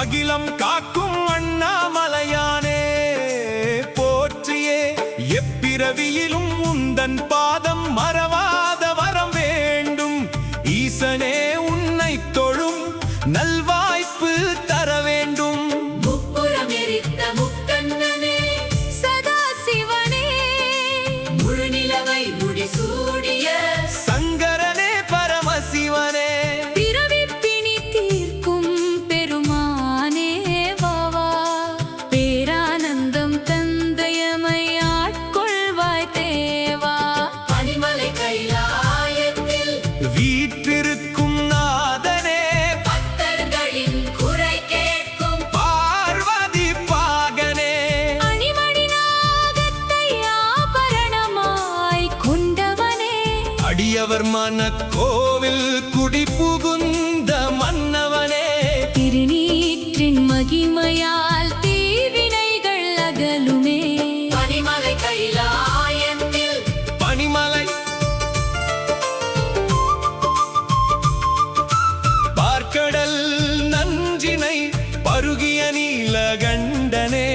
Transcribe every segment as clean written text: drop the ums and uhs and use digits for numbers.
அகிலம் காக்கும் அண்ணாமலையானே போற்றியே. எப்பிறவியிலும் உந்தன் பாதம் மறவாத வரம் வேண்டும். ஈசனே உன்னை தொழும் நல்வாய்ப்பு தர வேண்டும். முப்புறம் எரித்த முக்கண்ணனே சதா சிவனே, முழுநிலவை முடிசூடிய சங்கரனே பரமசிவனே, பிறவி பிணி தீர்க்கும் பெருமானே வாவா. பேரானந்தம் தந்தையமை ஆட்கொள்வாய் தேவா. பனிமலை கைலாயத்தில் வீற்றிருக்கும் நாதனே, பக்தர்களின் குறை கேட்கும் பார்வதி பாகனே, அணிமணி நாகத்தை ஆபரணமாய் கொண்டவனே, அடியவர் மனக்கோவில் குடி புகுந்த மன்னவனே, திருநீற்றின் மகிமையால் தீவினைகள் அகலுமே. பனிமலை கைலாயத்தில் பனிமலை பார்க்கடல் நஞ்சினை பருகிய நீலகண்டனே,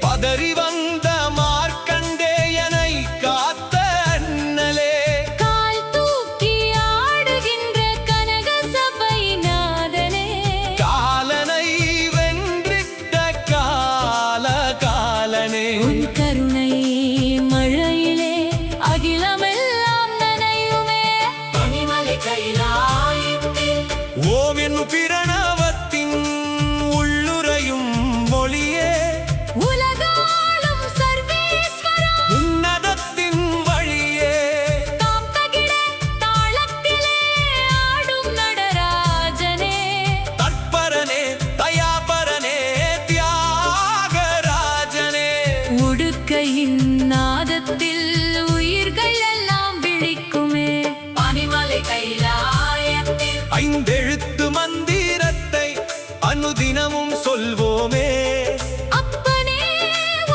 பதறி வந்த மார்க்கண்டேயனை காத்த அண்ணலே, கால் தூக்கி ஆடுகின்ற கனக சபை நாதனே, காலனை வென்றிட்ட கால காலனே, உன் கருணை மழையிலே அகிலமெல்லாம் நனையுமே. பனிமலை கைலாயத்தில் ஓம் என்னும் பிரணவத்தின் உள்ளுரையும் ஒளியே, உலகாளும் சர்வேஸ்வரா, உன்னதத்தின் வழியே, தாம் தகிட தாளத்திலே ஆடும் நடராஜனே, தற்பரனே தயாபரனே தியாகராஜனே, உடுக்கையின் நாதத்தில் உயிர்கள் எல்லாம் விழிக்குமே. பனிமலை கைலாயத்தில் ஐந்தெழுத்து மந்திரத்தை அனுதினமும் சொல்வோமே, அப்பனே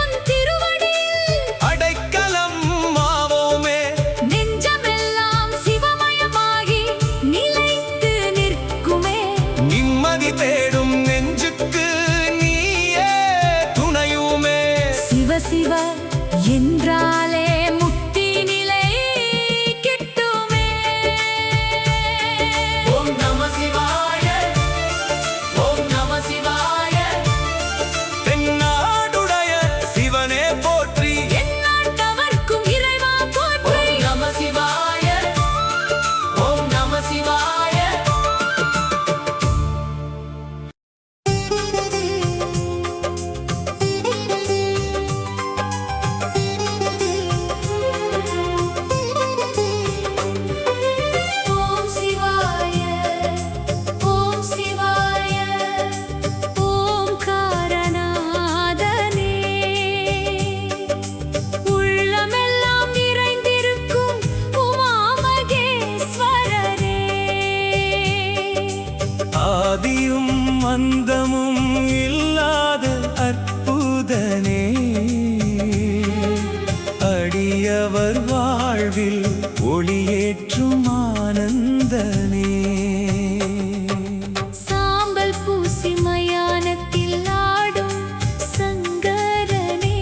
உன் திருவடியில் அடைக்கலம் ஆவோமே, நெஞ்சமெல்லாம் சிவமயமாகி நிலைத்து நிற்குமே. நிம்மதி தேடும் நெஞ்சுக்கு நீயே துணையுமே, சிவ சிவ என்றாலே முக்தி நிலை கிட்டுமே. ஓம் நம சிவாய, ஓம் நம சிவாய, தென்னாடுடைய சிவனே போற்றி, எந்நாட்டவர்க்கும் இறைவா போற்றி. ஓம் நம சிவாய, ஓம் நம சிவாய. ஓம் சிவாய, ஓம் சிவாய, ஓம்காரநாதனே, உள்ளமெல்லாம் நிறைந்திருக்கும் உமாமகேஸ்வரரே, ஆதியும் அந்தமும் இல்லாத அற்புதனே, அடியவர் வாழ்வில் ஒளியேற்றும் ஆனந்தனே, சாம்பல் பூசி மயானத்தில் ஆடும் சங்கரனே,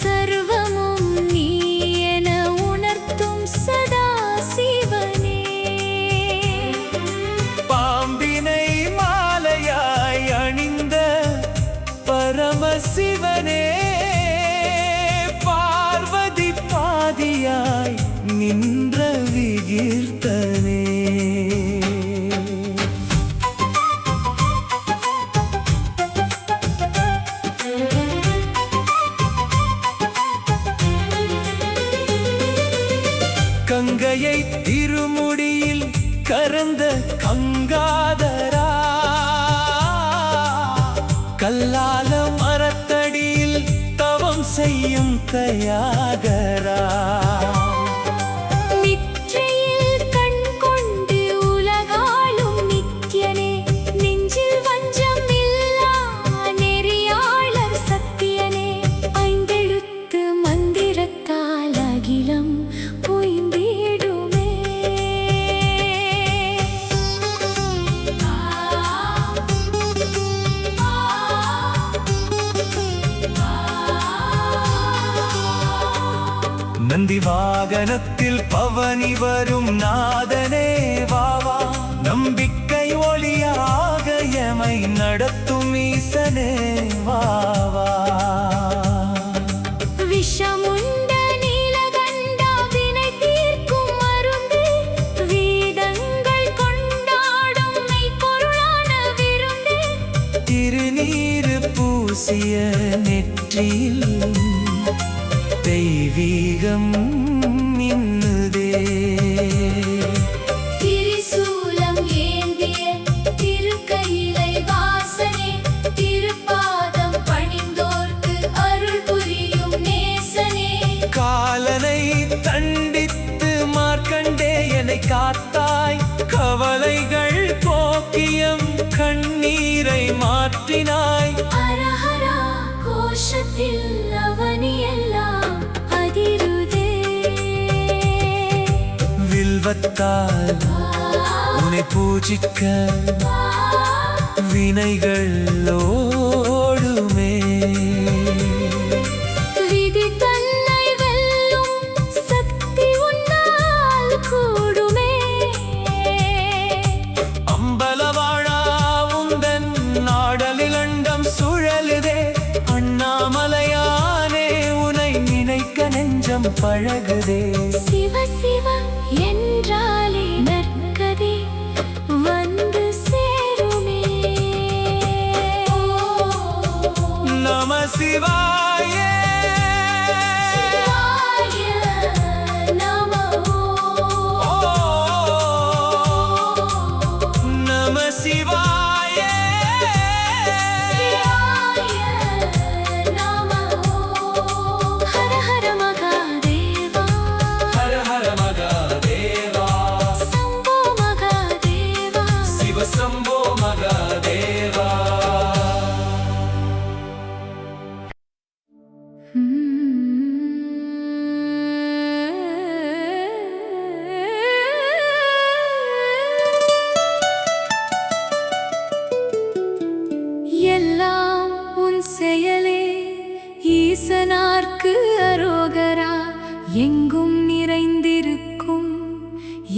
சர்வமும் நீ என உணர்த்தும் சதா சிவனே, பாம்பினை மாலையாய் அணிந்த பரமசிவனே, பார்வதி பாதியாய் நின்ற விகீர்த்தனே, கங்கையை திருமுடியில் கரந்த கங்காதரா, கல்லால மரத்தடியில் தவம் செய்யும் தயாகரா, நிற்றையில் கண் கொண்டு உலகாளும் நித்யனே, நெஞ்சில் வஞ்சம் இல்லா நெறியாளர் சத்தியனே, ஐந்தெழுத்து மந்திரத்தால் அகிலம் பொய்ந்திடுமே. நந்தி வாகனத்தில் பவனி வரும் நாதனே வாவா, நம்பிக்கை ஒளியாக எமை நடத்தும் ஈசனே வாவா. விஷமுண்ட நீலகண்டா வினை தீர்க்கும் மருந்து, வேதங்கள் கொண்டாடும் மெய்ப்பொருளான விருந்து. திருநீறு பூசிய நெற்றியில் தெய்வீகம் மின்னுதே. திரிசூலம் ஏந்திய திருக்கையிலை வாசனே, திருப்பாதம் பணிந்தோர்க்கு அருள் புரியும் நேசனே. காலனை தண்டித்து மார்க்கண்டேயனை காத்தாய், கவலைகள் போக்கியம் கண்ணீரை மாற்றினாய். அரஹரா கோஷத்தில் அவனியெல்லாம் அதிருதே. வில்வத்தால் உன்னை பூஜிக்க வினைகள் ஓடுமே. விதி தன்னை வெல்லும் சக்தி உன்னால் கூடுமே. அம்பலவாழா உந்தன் நாடலில் அண்டம் சுழலுதே. அண்ணாமலையானே உனை நினைக்க நெஞ்சம் பழகுதே. சிவ சிவ என்றாலே நற்கதி வந்து சேருமே. நம சிவாய சிவாய நமோ. நம சிவாய சிவாய நமோ. ஹர ஹர மகாதேவா, ஹர ஹர மகாதேவா, சம்போ மகாதேவா. சிவ சம்போ மகாதேவா. எல்லாம் உன் செயலே ஈசனார்க்கு அரோகரா. எங்கும் நிறைந்திருக்கும்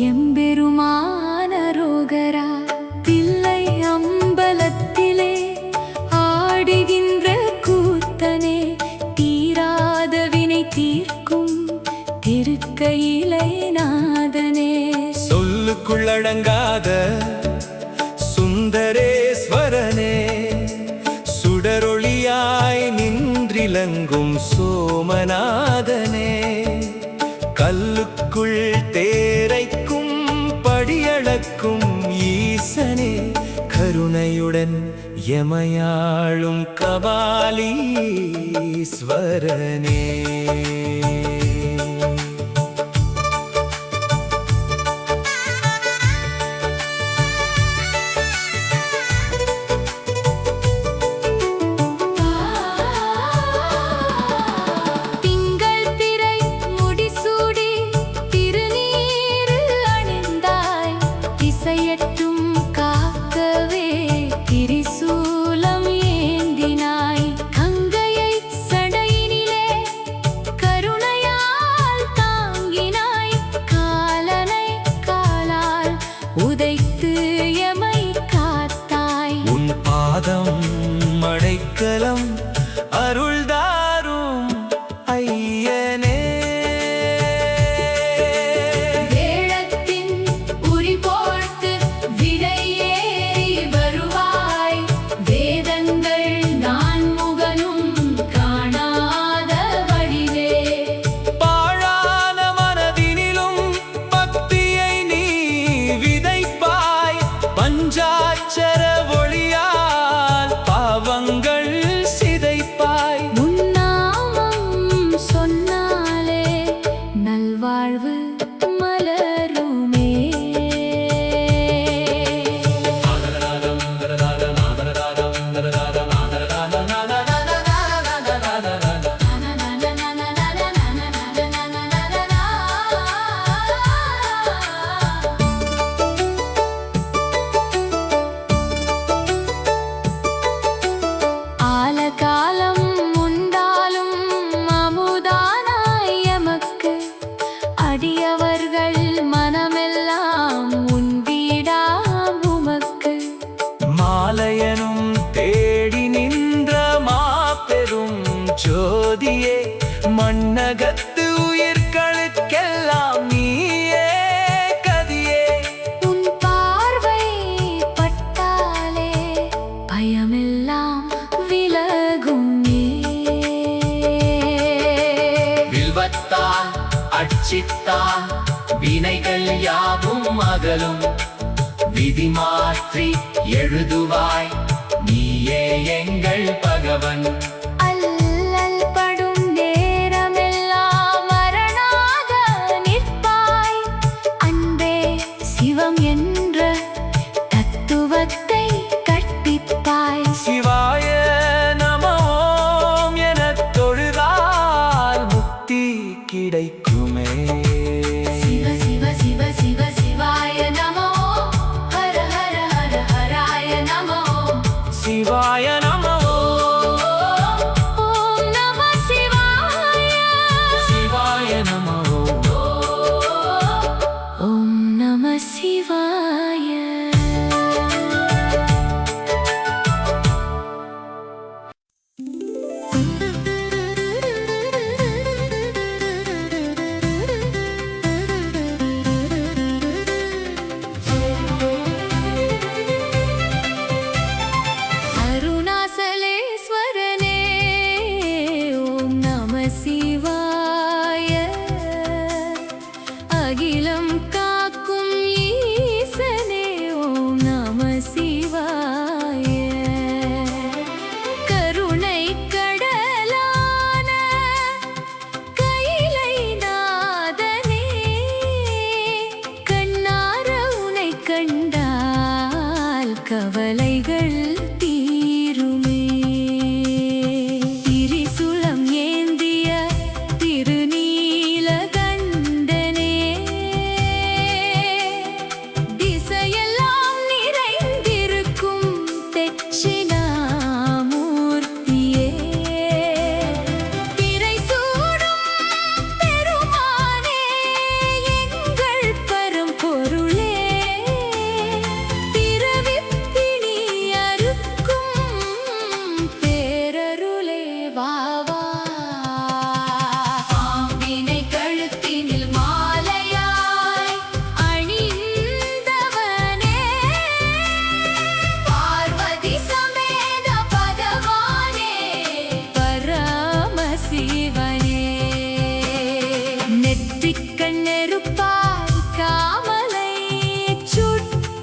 எம்பெருமான அரோகரா. தில்லை அம்பலத்திலே ஆடுகின்ற கூத்தனே, தீராத வினை தீர்க்கும் திருக்கையிலை நாதனே. சொல்லுக்குள்ளடங்காத சுந்தரேஸ்வரனே, சுடரொளியாய் நின்றிலங்கும் சோமநாதனே, கல்லுக்குள் தேரைக்கும் படியளக்கும் ஈசனே, கருணையுடன் எமையாளும் கபாலீஸ்வரனே. திங்கள் பிறை முடிசூடி திருநீறு அணிந்தாய், திசையட்டும் காக்கவே திரிசூலம் ஏந்தினாய். கங்கையை சடையினிலே கருணையால் தாங்கினாய், காலனை காலால் உதைத்து எமை காத்தாய். உன் பாதம் மடைக்கலம் அருள்தாரும் ஐயனே. வேளத்தின் உரி போர்த்து விடையேறி வருவாய், வேதங்கள் நான்முகனும் காணாத வடிவே. பாழான மனதினிலும் பக்தியை நீ விதைப்பாய், பஞ்சாட்சர ஒளியால் பாவங்கள் சிதைப்பாய். உன்னாமம் சொன்னாலே நல்வாழ்வு மலருமே. அர்ச்சித்தால் வினைகள் யாவும் அகலும். விதி மாற்றி எழுதுவாய் நீயே எங்கள் பகவன். அல்லல் படும் நேரமெல்லாம் அரணாக நிற்பாய். அன்பே சிவம் என்ற தத்துவத்தை கற்பிப்பாய். சிவாய நம ஓம் எனத் தொழுதால் முக்தி கிடைக்குமே. சிவ சிவ சிவ சிவ சிவாய நமோ. ஹர ஹர ஹர ஹராய நமோ. சிவாய நம ஓம் நம சிவாய. சிவாய நம ஓம் நம சிவாய. அருணாசலேஸ்வரனே ஓம் நம சிவாய. அகிலம் காக்கும் ஈசனே ஓம் நம சிவாய. கருணை கடலான கைலை நாதனே, கண்ணார உனை கண்டால் கவலைகள் தீருமே. திரிசூலம் ஏந்திய திருநீலகண்டனே, திசையெல்லாம் நிறைந்திருக்கும் தட்சிணாமூர்த்தியே. பிறை சூடும் பெருமானே எங்கள் பரம்பொருளே. பிறவிப் பிணி அறுக்கும் பேரருளே வா வா. பாம்பினை கழுத்தினில் மாலையாய் அணிந்தவனே, பார்வதி சமேத பகவானே பரமசிவனே. நெற்றிக்கண் நெருப்பாய் காமலை சுட்டவனே,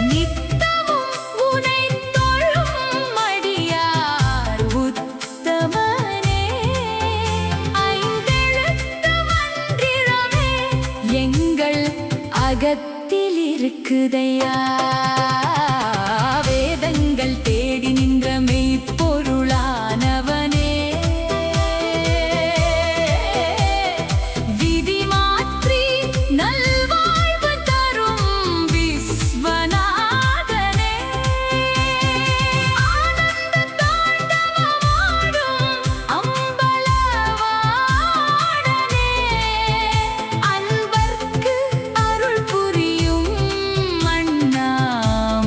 நித்தமும் உனை தொழும் அடியார் உத்தமனே. ஐந்தெழுத்து மந்திரமே எங்கள் அகத்தில் இருக்குதையா. வேதங்கள் தேடி நின்ற மெய்ப்பொருளானவனே, விதி மாற்றி நல்வாழ்வு தரும் விஸ்வநாதனே. ஆனந்த தாண்டவமாடும் அம்பலவாணனே, அன்பர்க்கு அருள் புரியும் அண்ணாமலையானே.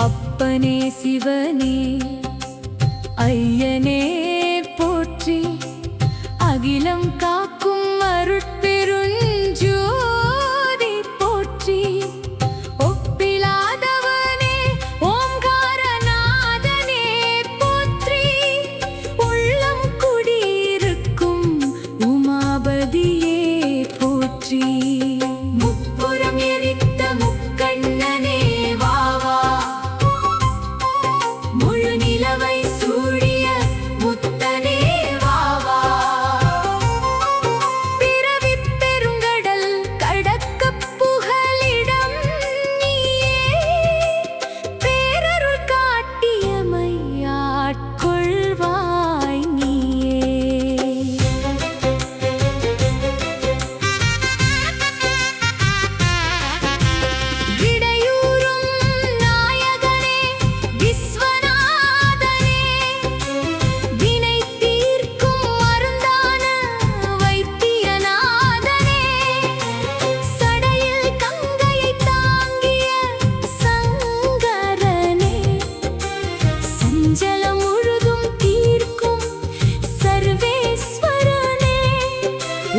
அப்பனே சிவனே ஐயனே போற்றி அகிலம் காக்கும் அருட்பெருஞ்சோதி போற்றி ஒப்பிலாதவனே ஓம்காரநாதனே போற்றி உள்ளம் குடியிருக்கும் உமாபதியே போற்றி முப்புறம் எரித்த முக்கண்ணனே வாவா முழு நிலவை சூடிய முத்தனே வாவா பிறவிப் பெருங்கடல் கடக்கப் புகலிடம் நீயே பேரருள் காட்டியமை ஆட்கொள்வாய் நீயே இடையூறும் நாயகனே விஸ்வநாதனே வினை தீர்க்கும் மருந்தான வைத்தியநாதனே சடையில் கங்கையை தாங்கிய சங்கரனே சஞ்சலம் முழுதும் தீர்க்கும் சர்வேஸ்வரனே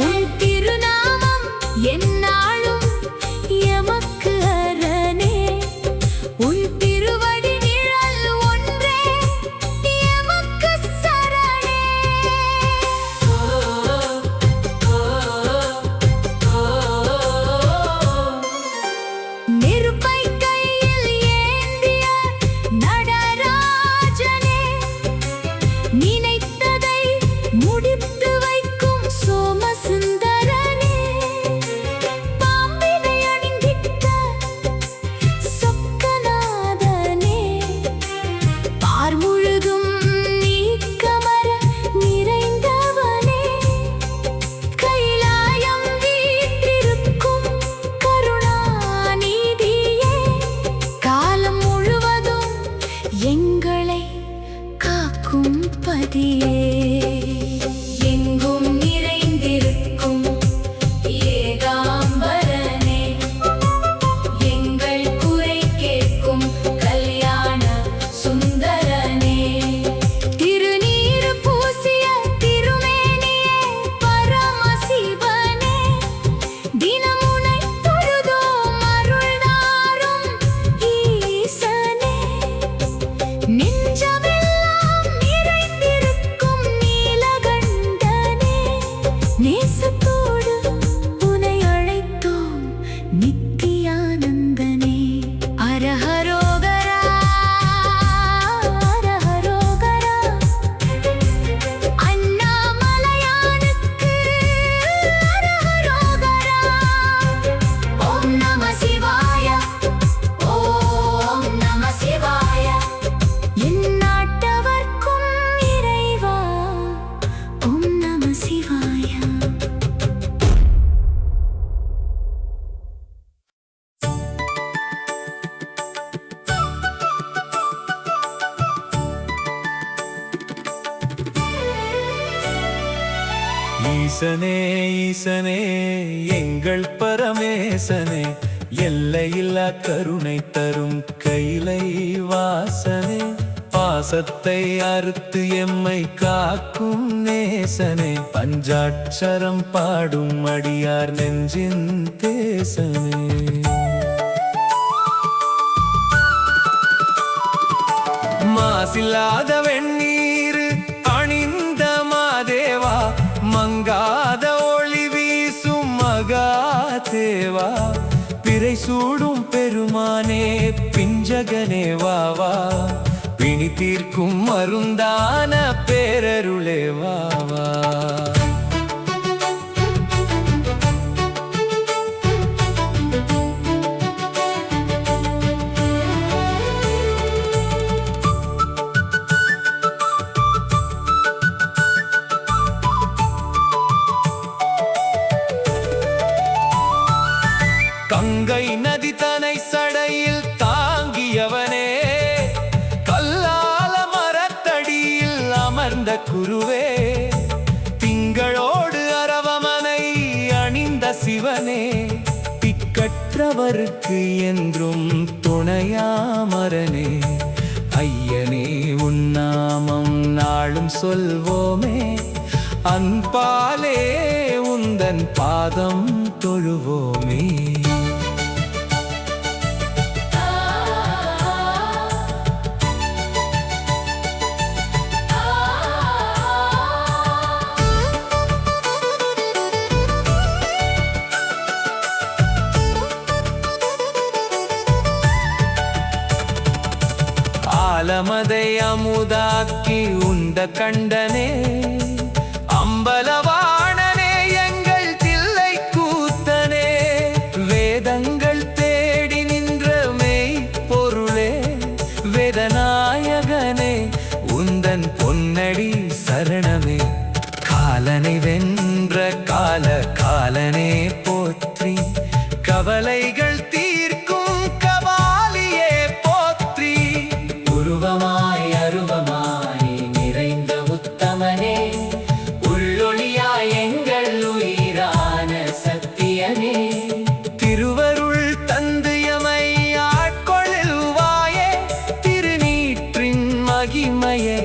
உன் திருநாமம் எந்நாளும் எமக்கு அரணே உன் திருவடி நிழல் ஒன்றே எமக்கு சரணே நெருப்பை கையில் ஏந்திய நடராஜனே நினைத்ததை முடித்து வைக்கும் சோமசுந்தரனே பாம்பினை அணிந்திட்ட சொக்கநாதனே பார் முழுதும் நீக்கமர நிறைந்தவனே கைலாயம் வீற்றிருக்கும் கருணாநிதியே காலம் முழுவதும் எங்களை காக்கும் பதியே எங்கும் நிறைந்திருக்கும் ஏகாம்பரனே எங்கள் குறை கேட்கும் கல்யாண சுந்தரனே திருநீறு பூசிய திருமேனியே பரமசிவனே தினமுனை தொழுதோம் அருள்தாரும் ஈசனே நெஞ்சமெல்லாம் நிறைந்திருக்கும் நீலகண்டனே நேசத்தோடு உனை அழைத்தோம் நித்தியானந்தனே அரஹரோகரா அரஹரோகரா அண்ணாமலையானுக்கு அரஹரோகரா ஓம் நம சிவாய ஓம் நம சிவாய எந்நாட்டவர்க்கும் இறைவா ஓம் நம சிவாய ஈசனே ஈசனே எங்கள் பரமேசனே எல்லையில்லா கருணை தரும் கைலை வாசனே பாசத்தை அறுத்து எம்மை காக்கும் நேசனே பஞ்சாட்சரம் பாடும் அடியார் நெஞ்சின் தேசனே மாசில்லாத வெண்ணீர் அணிந்த மாதேவா மங்காத ஒளி வீசும் மகாதேவா பிறை சூடும் பெருமானே பிஞ்சகனே வாவா பிணி தீர்க்கும் மருந்தான பேரருளே வாவா கங்கை நதி தனை சடையில் குருவே, திங்களோடு அரவமனை அணிந்த சிவனே, திக்கற்றவருக்கு என்றும் துணையாமரனே, ஐயனே உன் நாமம் நாளும் சொல்வோமே, அன்பாலே உந்தன் பாதம் தொழுவோமே. ஆலமதை அமுதாக்கி உண்ட கண்டனே, அம்பலவாணனே எங்கள் தில்லை கூத்தனே, வேதங்கள் தேடி நின்ற மெய் பொருளே, வேதநாயகனே உந்தன் பொன்னடி சரணமே, காலனை வென்ற கால காலனே போற்றி, கவலைகள் தீர்க்கும் கபாலியே போற்றி, உருவமாய் அருவமாய் நிறைந்த உத்தமனே, உள்ளொளியாய் எங்கள் உயிரான சத்தியனே, திருவருள் தந்து எமை ஆட்கொள்ளுவாயே, திருநீற்றின் மகிமையை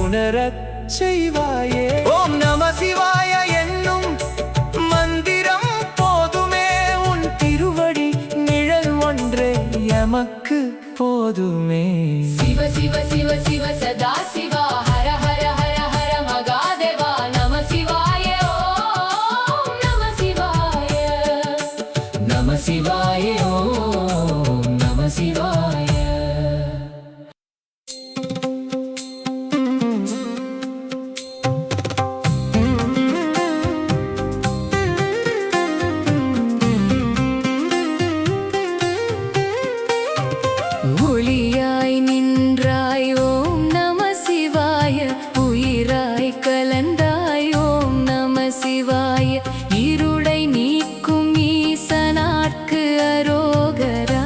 உணரச் செய்வாயே. ஓம் நம சிவாய என்னும் மந்திரம் போதுமே, உன் திருவடி நிழல் ஒன்றே எமக்கு போதுமே. சிவ சிவ சிவ சிவ சதா சிவா, ஹர ஹர ஹர ஹர மகாதேவா, நம சிவாய ஓம் நம சிவாய, நம சிவாய ஓம் நம சிவாய. ஒளியாய் நின்றாய் ஓம் நம சிவாய, உயிராய் கலந்தாய் ஓம் நம சிவாய, இருளை நீக்கும் ஈசனார்க்கு அரோகரா,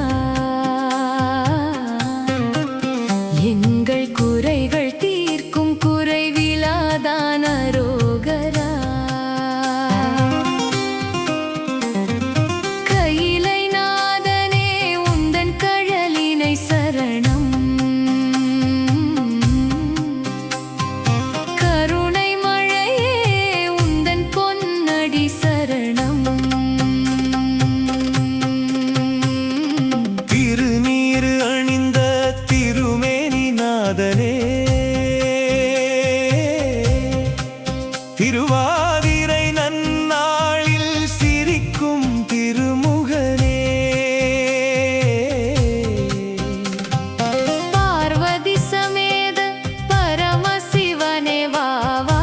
எங்கள் குறைகள் தீர்க்கும் குறைவிலாதான் அரோகரா, கையிலை நாதனே உந்தன் கழலினை சரணம், கருணை மழையே உந்தன் பொன்னடி சரணம், திருநீர் அணிந்த திருமேனி நாதனே, திருவாதிரை நன்னாளில் சிரிக்கும் திருமுகனே, பார்வதி சமேத பரமசிவனே வாவா,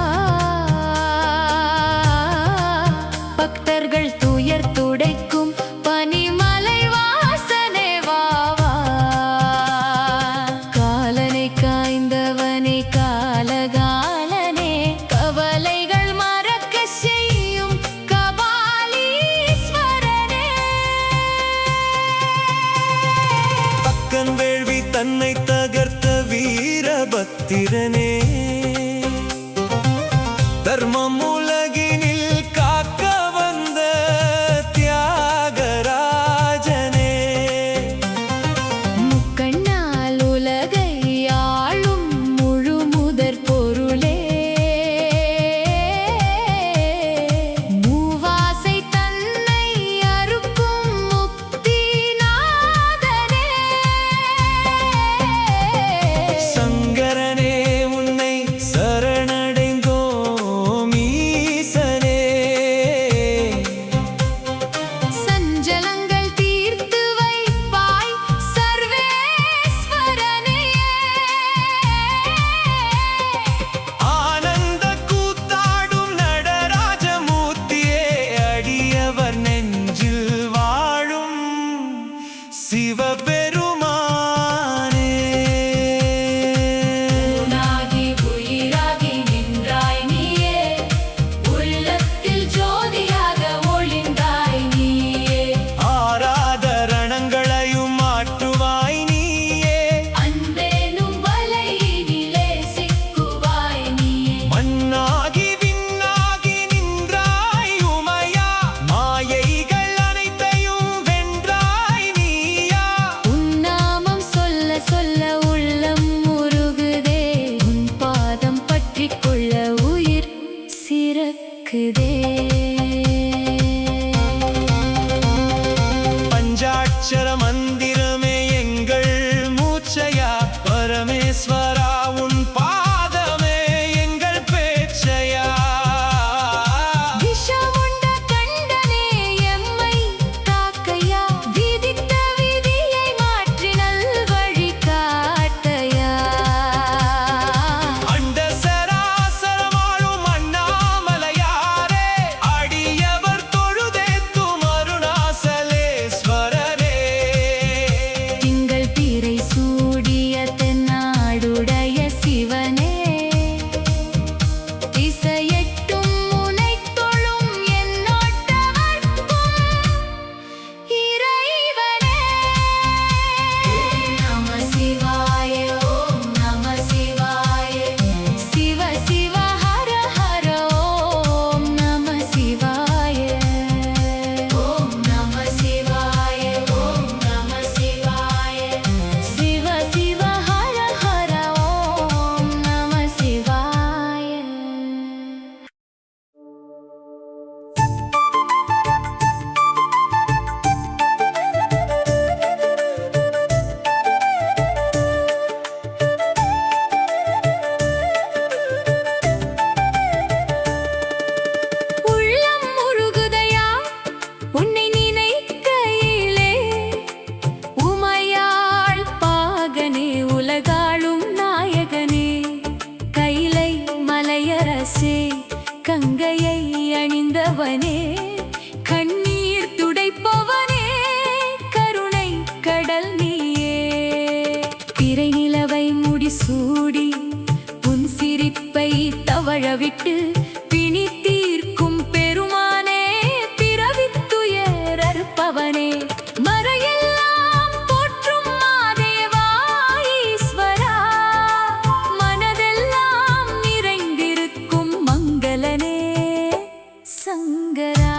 பக்தர்கள் துயர் துடைக்கும் பனிமலை வாசனே வாவா, காலனை காய்ந்தவனே காலகாலனே, கவலைகள் மறக்க செய்யும் கபாலீஸ்வரனே, பக்கன் வேள்வி தன்னை தகர்த்த வீரபத்திரனே, தர்மம் உலகினில் காக்க வந்த தியாகராஜனே, முக்கண்ணால் உலகை ஆளும் முழு முதற் பொருளே, மூவாசை தன்னை அறுக்கும் முக்திநாதனே, சங்கரனே உன்னை சூடி உன் சிரிப்பை தவழவிட்டு பிணி தீர்க்கும் பெருமானே, பிறவித் துயரறுப்பவனே, மறையெல்லாம் போற்றும் மாதேவா ஈஸ்வரா, மனதெல்லாம் நிறைந்திருக்கும் மங்களனே சங்கரா.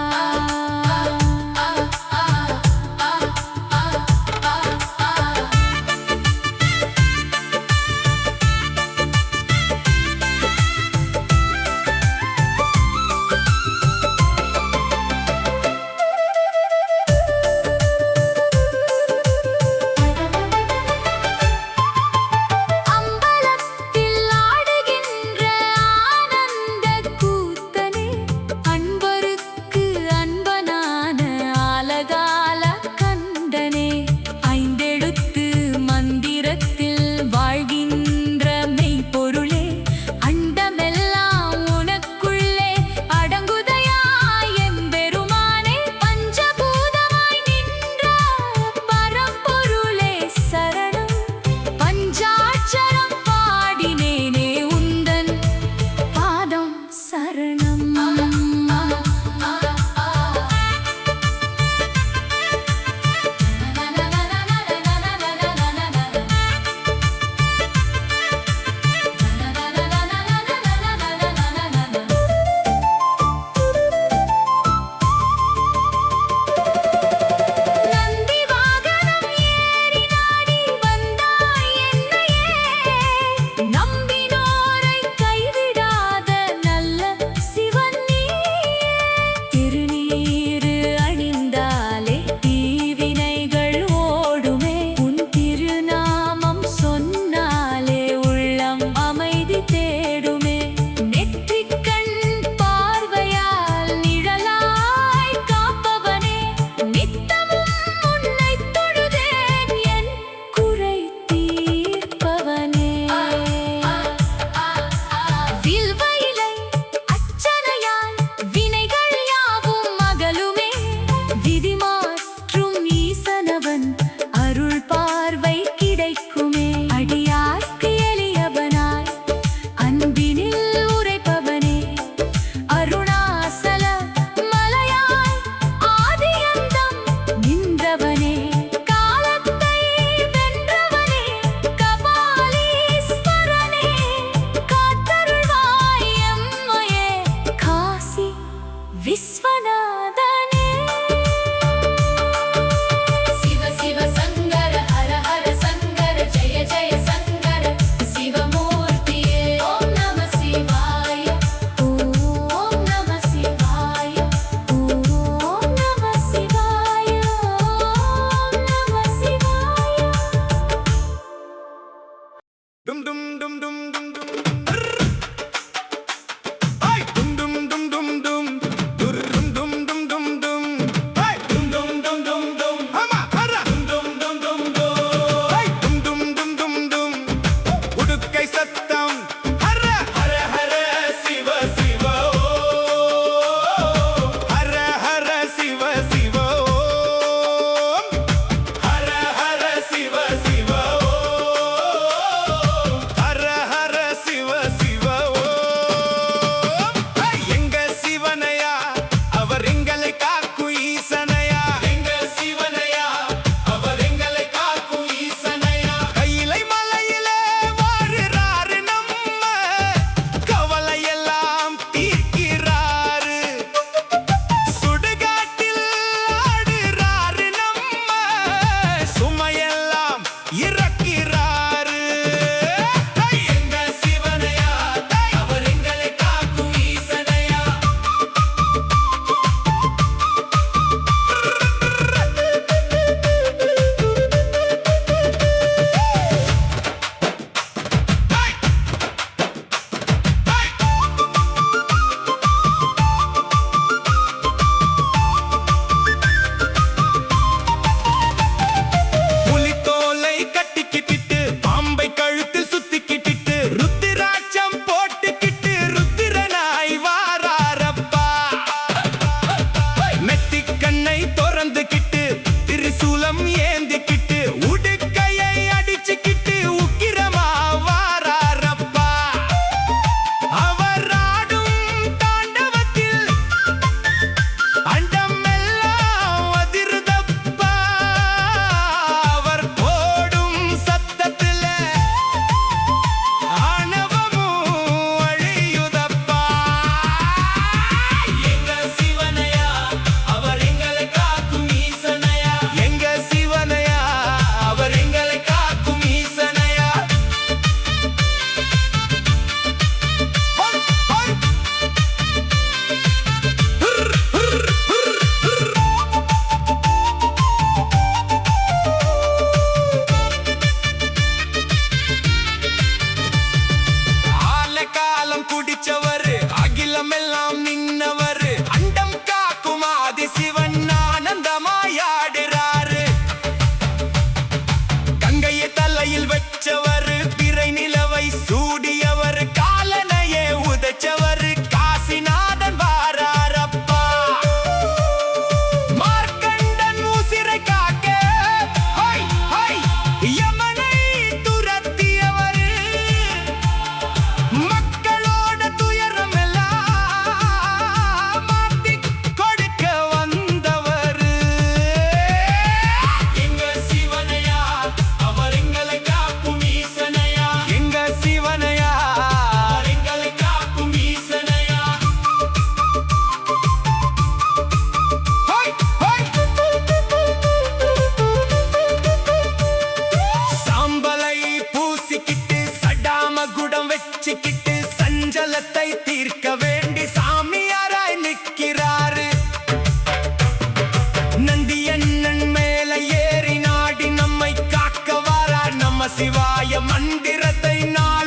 நம சிவாய மந்திரத்தை நான்